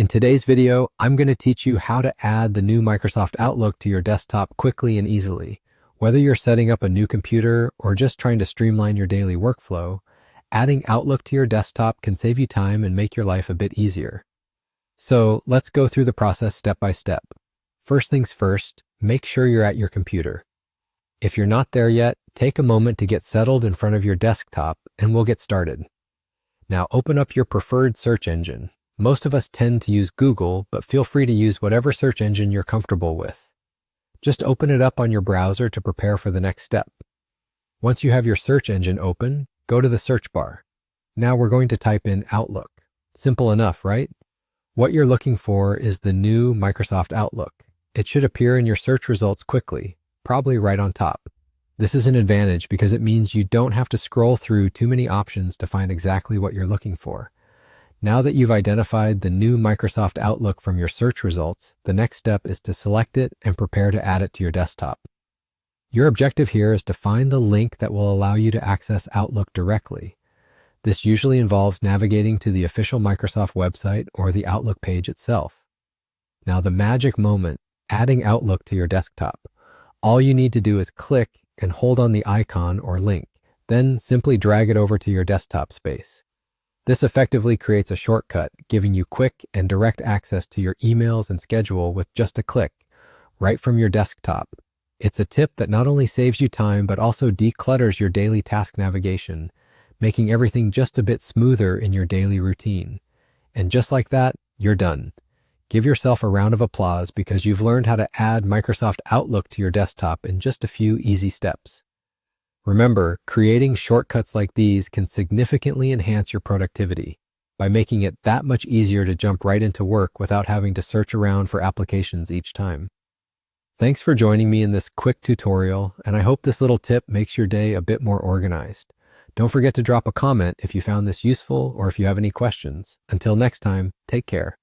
In today's video, I'm going to teach you how to add the new Microsoft Outlook to your desktop quickly and easily. Whether you're setting up a new computer or just trying to streamline your daily workflow, adding Outlook to your desktop can save you time and make your life a bit easier. So let's go through the process step by step. First things first, make sure you're at your computer. If you're not there yet, take a moment to get settled in front of your desktop and we'll get started. Now open up your preferred search engine. Most of us tend to use Google, but feel free to use whatever search engine you're comfortable with. Just open it up on your browser to prepare for the next step. Once you have your search engine open, go to the search bar. Now we're going to type in Outlook. Simple enough, right? What you're looking for is the new Microsoft Outlook. It should appear in your search results quickly, probably right on top. This is an advantage because it means you don't have to scroll through too many options to find exactly what you're looking for. Now that you've identified the new Microsoft Outlook from your search results, the next step is to select it and prepare to add it to your desktop. Your objective here is to find the link that will allow you to access Outlook directly. This usually involves navigating to the official Microsoft website or the Outlook page itself. Now the magic moment, adding Outlook to your desktop. All you need to do is click and hold on the icon or link, then simply drag it over to your desktop space. This effectively creates a shortcut, giving you quick and direct access to your emails and schedule with just a click, right from your desktop. It's a tip that not only saves you time, but also declutters your daily task navigation, making everything just a bit smoother in your daily routine. And just like that, you're done. Give yourself a round of applause because you've learned how to add Microsoft Outlook to your desktop in just a few easy steps. Remember, creating shortcuts like these can significantly enhance your productivity by making it that much easier to jump right into work without having to search around for applications each time. Thanks for joining me in this quick tutorial, and I hope this little tip makes your day a bit more organized. Don't forget to drop a comment if you found this useful or if you have any questions. Until next time, take care.